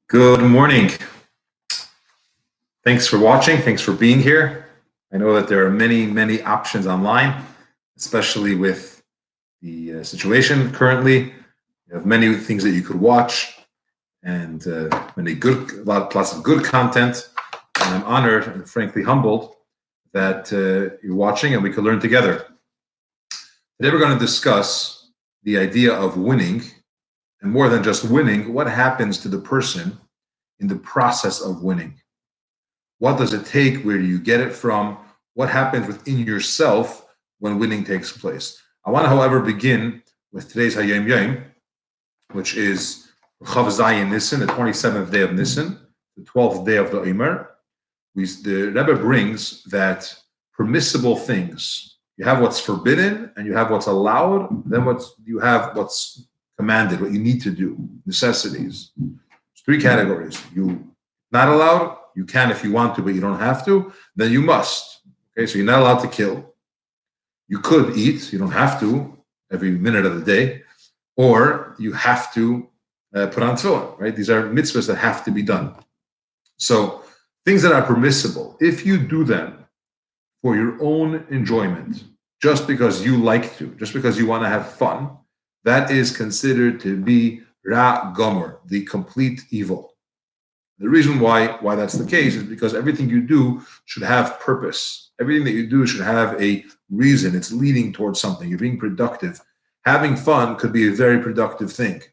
Good morning. Thanks for watching. Thanks for being here. I know that there are many options online, especially with the situation currently. You have many things that you could watch and lots of good content. And I'm honored and frankly humbled that you're watching and we could learn together. Today we're going to discuss the idea of winning, and more than just winning, what happens to the person in the process of winning. What does it take? Where do you get it from? What happens within yourself when winning takes place? I want to, however, begin with today's Hayom Yom, which is Chav Zayin Nisan, the 27th day of Nisan, the 12th day of the Omer. The Rebbe brings that permissible things. You have what's forbidden and you have what's allowed, then you have what's commanded, what you need to do, necessities. There's three categories. You not allowed, you can if you want to, but you don't have to, then you must. Okay, so you're not allowed to kill. You could eat, you don't have to every minute of the day, or you have to put on tefillin, right? These are mitzvahs that have to be done. So things that are permissible, if you do them for your own enjoyment, just because you like to, just because you want to have fun, that is considered to be ra gomer, the complete evil. The reason why that's the case is because everything you do should have purpose. Everything that you do should have a reason. It's leading towards something. You're being productive. Having fun could be a very productive thing,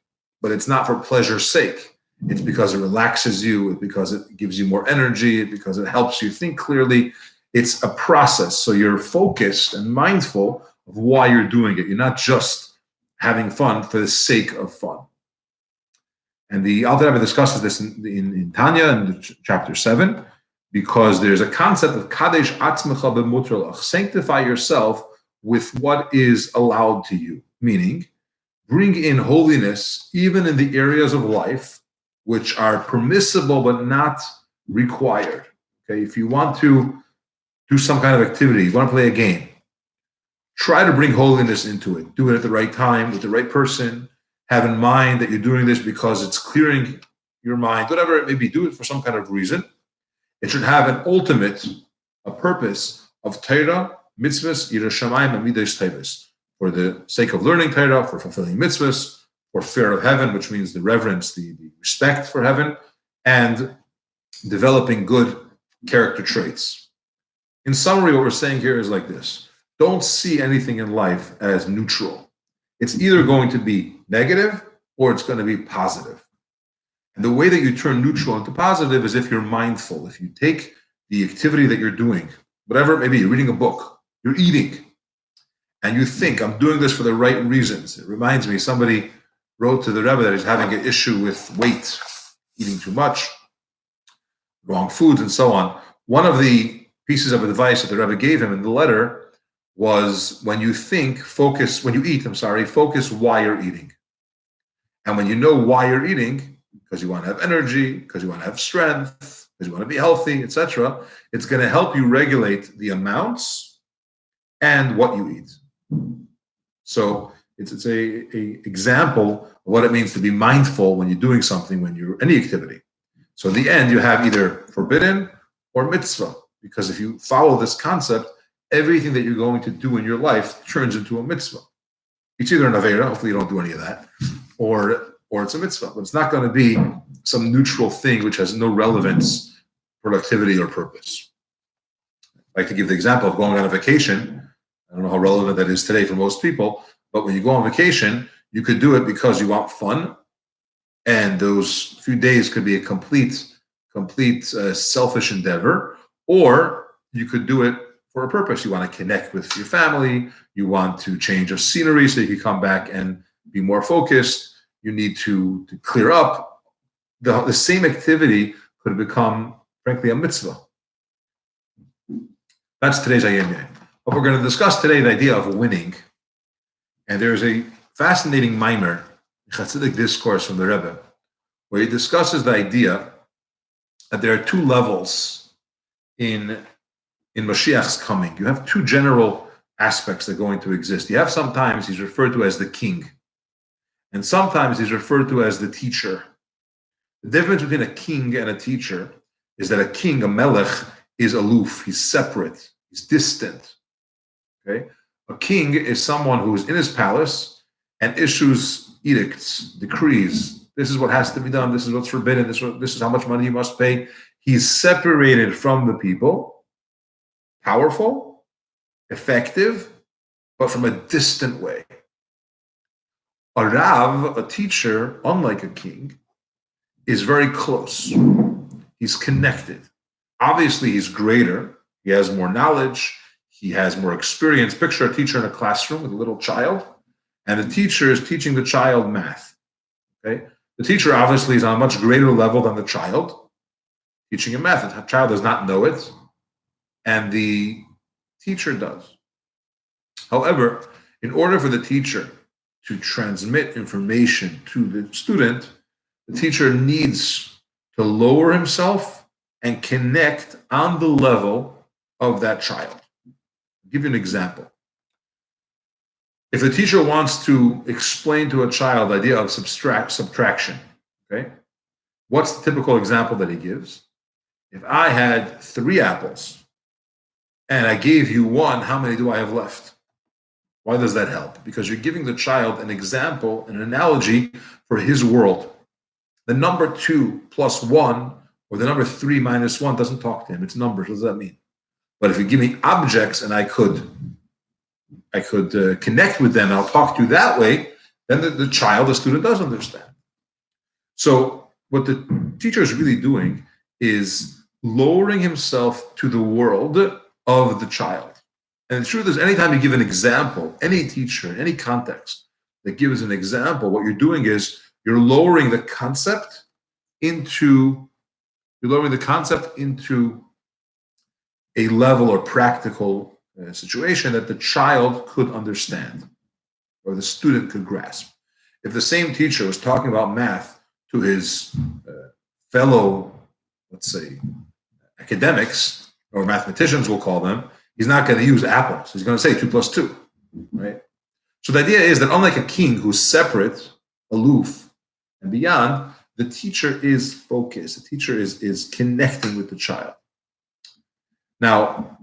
but it's not for pleasure's sake. It's because it relaxes you, it's because it gives you more energy, because it helps you think clearly. It's a process. So you're focused and mindful of why you're doing it. You're not just having fun for the sake of fun. And the Alter Rebbe discusses this in Tanya, in chapter 7, because there's a concept of Kadesh Atzmecha B'Mutralach, sanctify yourself with what is allowed to you, meaning bring in holiness even in the areas of life which are permissible but not required. Okay, if you want to do some kind of activity, you want to play a game, try to bring holiness into it. Do it at the right time, with the right person. Have in mind that you're doing this because it's clearing your mind, whatever it may be. Do it for some kind of reason. It should have an ultimate, a purpose of Torah, mitzvahs, yiras shamayim, and midas tevis, for the sake of learning Torah, for fulfilling mitzvahs, for fear of heaven, which means the reverence, the respect for heaven, and developing good character traits. In summary, what we're saying here is like this. Don't see anything in life as neutral. It's either going to be negative or it's going to be positive. And the way that you turn neutral into positive is if you're mindful. If you take the activity that you're doing, whatever it may be, you're reading a book, you're eating, and you think, I'm doing this for the right reasons. It reminds me, somebody wrote to the Rebbe that he's having an issue with weight, eating too much, wrong foods, and so on. One of the pieces of advice that the Rebbe gave him in the letter was when you eat, focus why you're eating. And when you know why you're eating, because you want to have energy, because you want to have strength, because you want to be healthy, etc., it's going to help you regulate the amounts and what you eat. So it's a example of what it means to be mindful when you're doing something, when you're any activity. So in the end, you have either forbidden or mitzvah, because if you follow this concept, everything that you're going to do in your life turns into a mitzvah. It's either an avera, hopefully you don't do any of that, or it's a mitzvah, but it's not going to be some neutral thing which has no relevance, productivity, or purpose. I like to give the example of going on a vacation. I don't know how relevant that is today for most people, but when you go on vacation, you could do it because you want fun, and those few days could be a complete selfish endeavor, or you could do it for a purpose. You want to connect with your family. You want to change of scenery so you can come back and be more focused. You need to clear up. The same activity could become, frankly, a mitzvah. That's today's Hayom Yom. But we're going to discuss today the idea of winning. And there's a fascinating mimer, Chassidic discourse from the Rebbe, where he discusses the idea that there are two levels in Mashiach's coming. You have two general aspects that are going to exist. You have sometimes he's referred to as the king, and sometimes he's referred to as the teacher. The difference between a king and a teacher is that a king, a melech, is aloof, he's separate, he's distant. Okay? A king is someone who is in his palace and issues edicts, decrees. This is what has to be done, this is what's forbidden, this is how much money you must pay. He's separated from the people, powerful, effective, but from a distant way. A Rav, a teacher, unlike a king, is very close. He's connected. Obviously, he's greater. He has more knowledge. He has more experience. Picture a teacher in a classroom with a little child, and the teacher is teaching the child math. Okay? The teacher obviously is on a much greater level than the child, teaching him math. The child does not know it, and the teacher does. However, in order for the teacher to transmit information to the student, the teacher needs to lower himself and connect on the level of that child. I'll give you an example. If the teacher wants to explain to a child the idea of subtraction, okay, what's the typical example that he gives? If I had 3 apples and I gave you 1, how many do I have left? Why does that help? Because you're giving the child an example, an analogy for his world. The number 2 plus 1 or the number 3 minus 1 doesn't talk to him. It's numbers. What does that mean? But if you give me objects and I could connect with them and I'll talk to you that way, then the child, the student does understand. So what the teacher is really doing is lowering himself to the world of the child. And the truth is, anytime you give an example, any teacher, in any context that gives an example, what you're doing is you're lowering the concept into a level or practical situation that the child could understand or the student could grasp. If the same teacher was talking about math to his fellow, let's say, academics or mathematicians, we'll call them, he's not going to use apples. He's going to say 2 plus 2, right? So the idea is that unlike a king who's separate, aloof, and beyond, the teacher is focused. The teacher is connecting with the child. Now,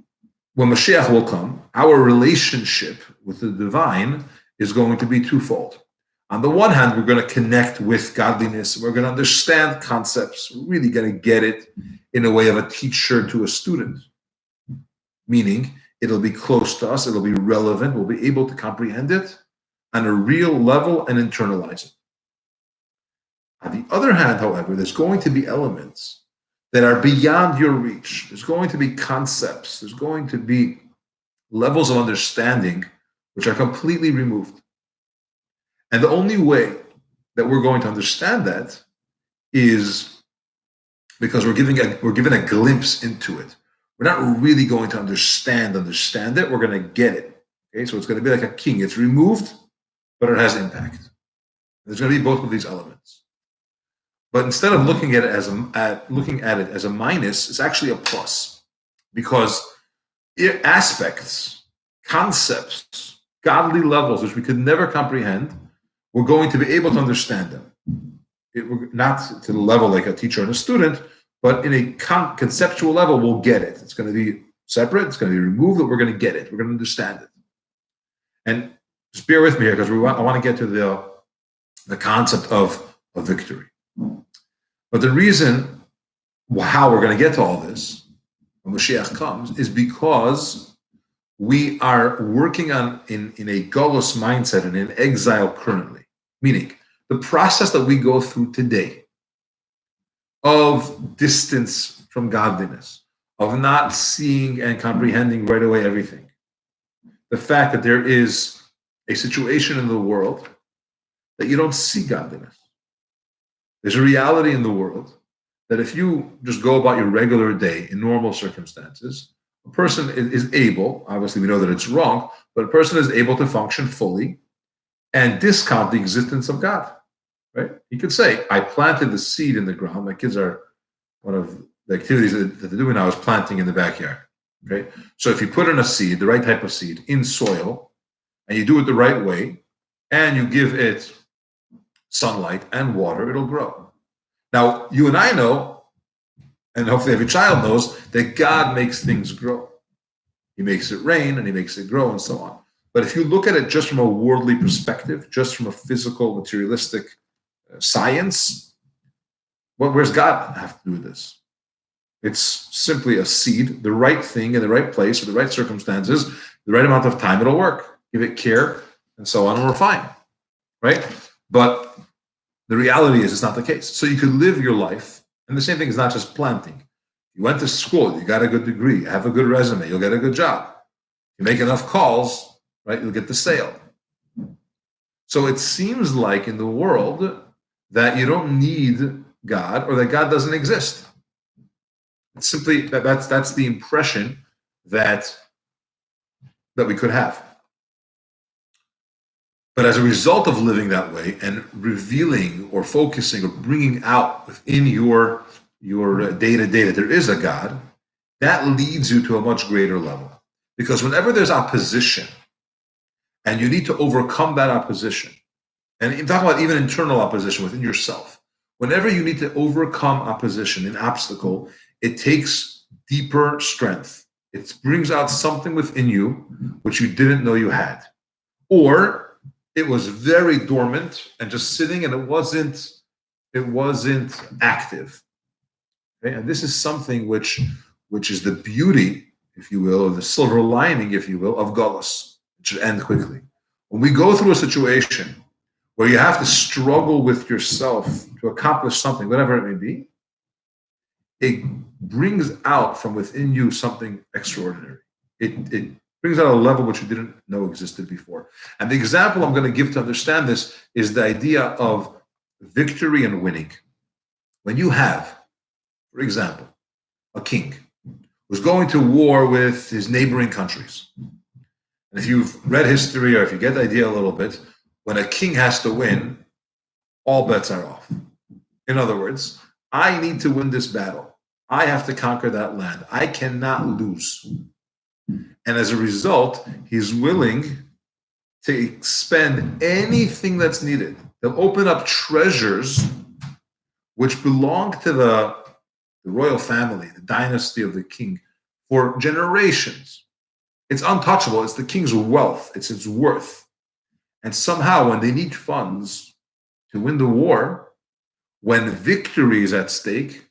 when Mashiach will come, our relationship with the divine is going to be twofold. On the one hand, we're going to connect with godliness. We're going to understand concepts. We're really going to get it in a way of a teacher to a student. Meaning, it'll be close to us, it'll be relevant, we'll be able to comprehend it on a real level and internalize it. On the other hand, however, there's going to be elements that are beyond your reach. There's going to be concepts, there's going to be levels of understanding which are completely removed. And the only way that we're going to understand that is because we're given a glimpse into it. We're not really going to understand it. We're going to get it. Okay, so it's going to be like a king. It's removed, but it has impact. There's going to be both of these elements. But instead of looking at it as a minus, it's actually a plus, because aspects, concepts, godly levels which we could never comprehend, we're going to be able to understand them. Not to the level like a teacher and a student, but in a conceptual level, we'll get it. It's going to be separate. It's going to be removed, but we're going to get it. We're going to understand it. And just bear with me here, because I want to get to the concept of victory. But the reason how we're going to get to all this when Mashiach comes is because we are working on in a Golus mindset and in exile currently. Meaning, the process that we go through today of distance from godliness, of not seeing and comprehending right away everything. The fact that there is a situation in the world that you don't see godliness. There's a reality in the world that if you just go about your regular day in normal circumstances, a person is able, obviously we know that it's wrong, but a person is able to function fully and discount the existence of God. Right? He could say, I planted the seed in the ground. My kids are, one of the activities that they're doing now is planting in the backyard. Okay? So if you put in a seed, the right type of seed, in soil, and you do it the right way, and you give it sunlight and water, it'll grow. Now, you and I know, and hopefully every child knows, that God makes things grow. He makes it rain and he makes it grow and so on. But if you look at it just from a worldly perspective, just from a physical, materialistic science, where's God have to do with this? It's simply a seed, the right thing in the right place, with the right circumstances, the right amount of time, it'll work. Give it care and so on, and we're fine, right? But the reality is it's not the case. So you could live your life, and the same thing is not just planting. You went to school, you got a good degree, you have a good resume, you'll get a good job. You make enough calls, right? You'll get the sale. So it seems like in the world that you don't need God or that God doesn't exist. It's simply that's the impression that we could have. But as a result of living that way and revealing or focusing or bringing out within your day-to-day that there is a God, that leads you to a much greater level. Because whenever there's opposition and you need to overcome that opposition, and I'm talking about even internal opposition within yourself, whenever you need to overcome opposition, an obstacle, it takes deeper strength. It brings out something within you which you didn't know you had. Or it was very dormant and just sitting and it wasn't active. Okay? And this is something which is the beauty, if you will, or the silver lining, if you will, of Galus. It should end quickly. When we go through a situation where you have to struggle with yourself to accomplish something, whatever it may be, it brings out from within you something extraordinary. It brings out a level which you didn't know existed before. And the example I'm going to give to understand this is the idea of victory and winning. When you have, for example, a king who's going to war with his neighboring countries. And if you've read history or if you get the idea a little bit, when a king has to win, all bets are off. In other words, I need to win this battle. I have to conquer that land. I cannot lose. And as a result, he's willing to spend anything that's needed. They'll open up treasures which belong to the royal family, the dynasty of the king, for generations. It's untouchable. It's the king's wealth. It's its worth. And somehow, when they need funds to win the war, when victory is at stake,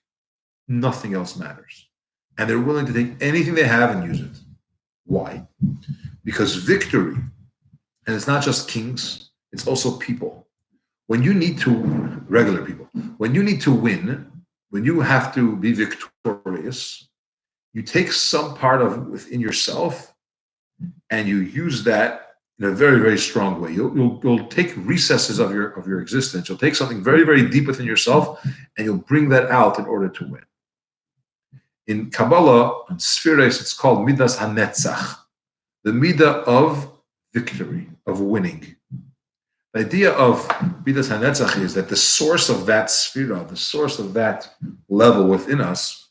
nothing else matters. And they're willing to take anything they have and use it. Why? Because victory, and it's not just kings, it's also people. When you need to, regular people, when you need to win, when you have to be victorious, you take some part of within yourself and you use that in a very, very strong way. You'll take recesses of your existence. You'll take something very, very deep within yourself and you'll bring that out in order to win. In Kabalah and F.R.E.E, it's called Midas HaNetzach, the Midah of victory, of winning. The idea of Midas HaNetzach is that the source of that Sphira, the source of that level within us,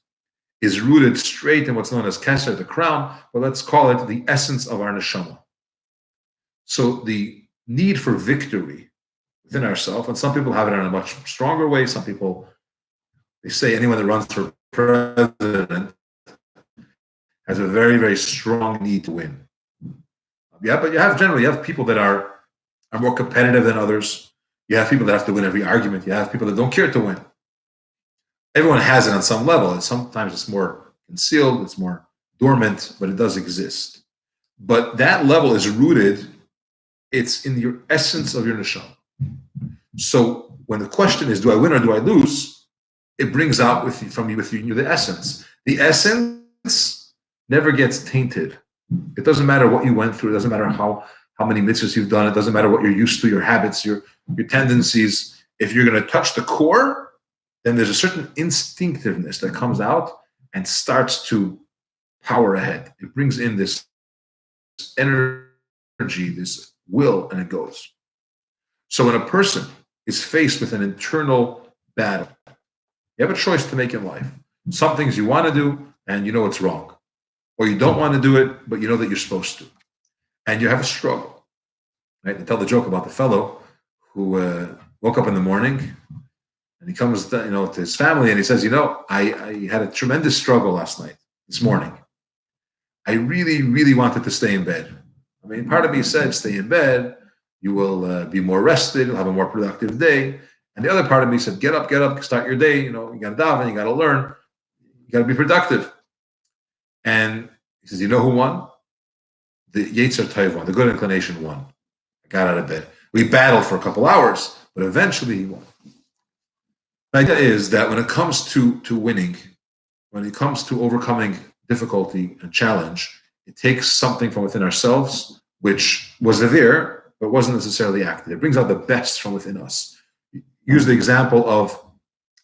is rooted straight in what's known as Keser, the crown, but let's call it the essence of our neshama. So the need for victory within ourselves, and some people have it in a much stronger way. Some people, they say anyone that runs for president has a very, very strong need to win. Yeah, but you have people that are more competitive than others. You have people that have to win every argument. You have people that don't care to win. Everyone has it on some level, and sometimes it's more concealed, it's more dormant, but it does exist. But that level is rooted, it's in your essence of your neshama. So when the question is, do I win or do I lose? It brings out from you the essence. The essence never gets tainted. It doesn't matter what you went through. It doesn't matter how many mitzvahs you've done. It doesn't matter what you're used to, your habits, your tendencies. If you're going to touch the core, then there's a certain instinctiveness that comes out and starts to power ahead. It brings in this energy, this will, and it goes. So when a person is faced with an internal battle, you have a choice to make in life. Some things you want to do, and you know it's wrong. Or you don't want to do it, but you know that you're supposed to. And you have a struggle. Right? I tell the joke about the fellow who woke up in the morning And he comes to his family and he says, I had a tremendous struggle this morning. I really, really wanted to stay in bed. I mean, part of me said, stay in bed, you will be more rested, you'll have a more productive day. And the other part of me said, get up, start your day. You got to daven, you got to learn, you got to be productive. And he says, you know who won? The Yetzer Tov won, the good inclination won. I got out of bed. We battled for a couple hours, but eventually he won. The idea is that when it comes to winning, when it comes to overcoming difficulty and challenge, it takes something from within ourselves, which was there, but wasn't necessarily active. It brings out the best from within us. Use the example of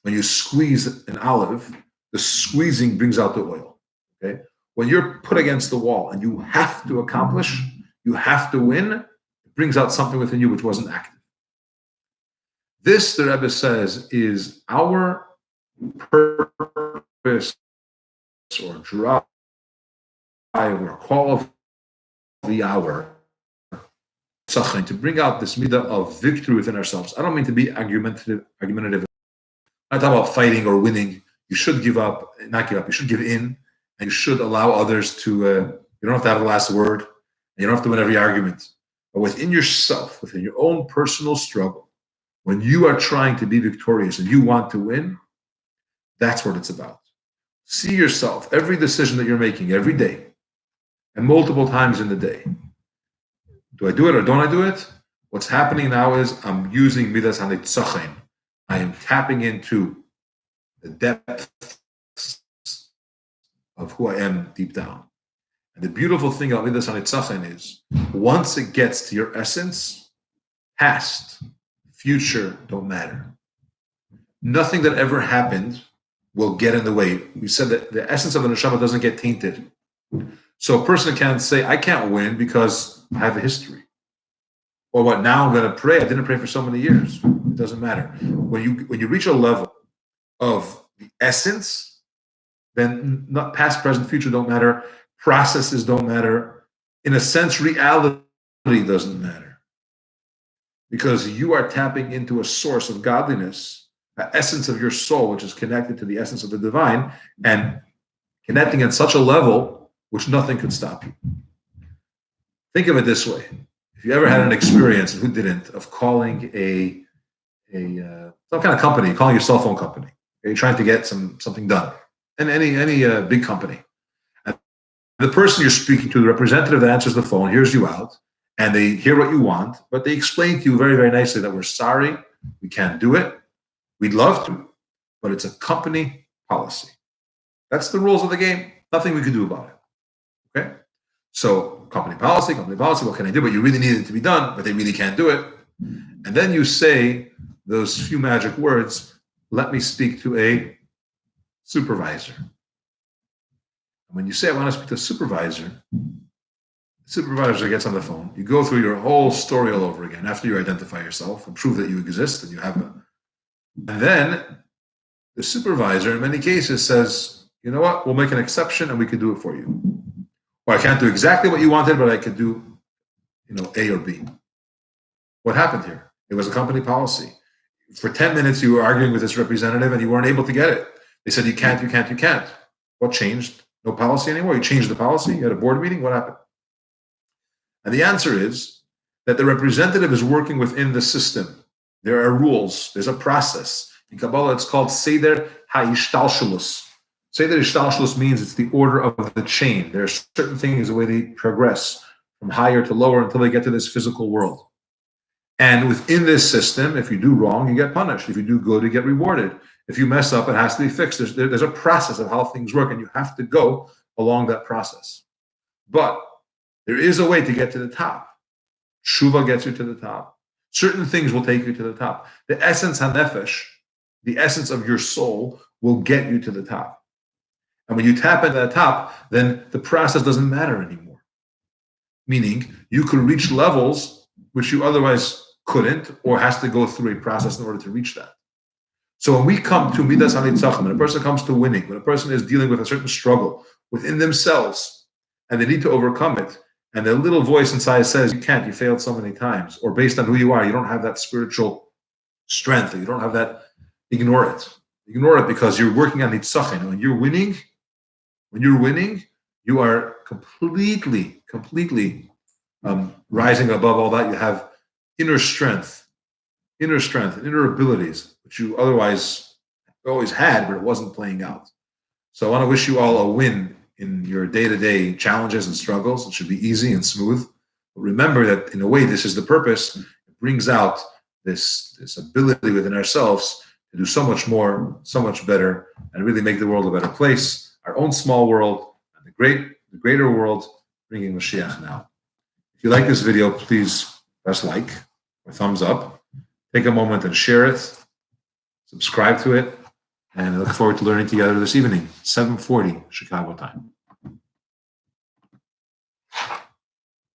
when you squeeze an olive, the squeezing brings out the oil. Okay? When you're put against the wall and you have to accomplish, you have to win, it brings out something within you which wasn't active. This, the Rebbe says, is our purpose or drive or call of the hour to bring out this midah of victory within ourselves. I don't mean to be argumentative. I'm not talking about fighting or winning. You should give up, not give up. You should give in, and you should allow others to. You don't have to have the last word, and you don't have to win every argument. But within yourself, within your own personal struggle, when you are trying to be victorious and you want to win, that's what it's about. See yourself, every decision that you're making every day, and multiple times in the day. Do I do it or don't I do it? What's happening now is I'm using midas hanitzachin. I am tapping into the depths of who I am deep down. And the beautiful thing about midas hanitzachin is once it gets to your essence, past, future don't matter. Nothing that ever happened will get in the way. We said that the essence of the neshama doesn't get tainted. So a person can't say, I can't win because I have a history. Or what, now I'm going to pray. I didn't pray for so many years. It doesn't matter. When you reach a level of the essence, then not past, present, future don't matter. Processes don't matter. In a sense, reality doesn't matter. Because you are tapping into a source of godliness, the essence of your soul, which is connected to the essence of the divine, and connecting at such a level which nothing could stop you. Think of it this way. If you ever had an experience, and who didn't, of calling some kind of company, calling your cell phone company, okay, trying to get something done, and any big company. And the person you're speaking to, the representative that answers the phone, hears you out, and they hear what you want, but they explain to you very, very nicely that we're sorry, we can't do it, we'd love to, but it's a company policy. That's the rules of the game. Nothing we can do about it. Okay? So company policy, what can I do? But you really need it to be done, but they really can't do it. And then you say those few magic words, let me speak to a supervisor. And when you say, I want to speak to a supervisor, the supervisor gets on the phone. You go through your whole story all over again after you identify yourself and prove that you exist and you have a. And then the supervisor, in many cases, says, you know what, we'll make an exception and we can do it for you. Or I can't do exactly what you wanted, but I could do, A or B. What happened here? It was a company policy. For 10 minutes, you were arguing with this representative and you weren't able to get it. They said, you can't. What changed? No policy anymore? You changed the policy? You had a board meeting? What happened? And the answer is that the representative is working within the system. There are rules. There's a process. In Kabalah, it's called Seder HaYishtalshelus. Seder HaYishtalshelus means it's the order of the chain. There are certain things, the way they progress from higher to lower until they get to this physical world. And within this system, if you do wrong, you get punished. If you do good, you get rewarded. If you mess up, it has to be fixed. There's a process of how things work, and you have to go along that process. But there is a way to get to the top. Tshuva gets you to the top. Certain things will take you to the top. The essence hanefesh, the essence of your soul, will get you to the top. And when you tap into that top, then the process doesn't matter anymore. Meaning, you could reach levels which you otherwise couldn't, or has to go through a process in order to reach that. So when we come to midas hanitzachim, when a person comes to winning, when a person is dealing with a certain struggle within themselves, and they need to overcome it, and the little voice inside says, you can't, you failed so many times, or based on who you are, you don't have that spiritual strength, or you don't have that ignore it. Ignore it because you're working on nitzachin. When you're winning, you are completely rising above all that. You have inner strength, inner abilities, which you otherwise always had, but it wasn't playing out. So I want to wish you all a win in your day-to-day challenges and struggles. It should be easy and smooth. But remember that in a way, this is the purpose. It brings out this ability within ourselves to do so much more, so much better, and really make the world a better place, our own small world, and the greater world, bringing Mashiach now. If you like this video, please press like or thumbs up. Take a moment and share it. Subscribe to it. And I look forward to learning together this evening, 7:40 Chicago time.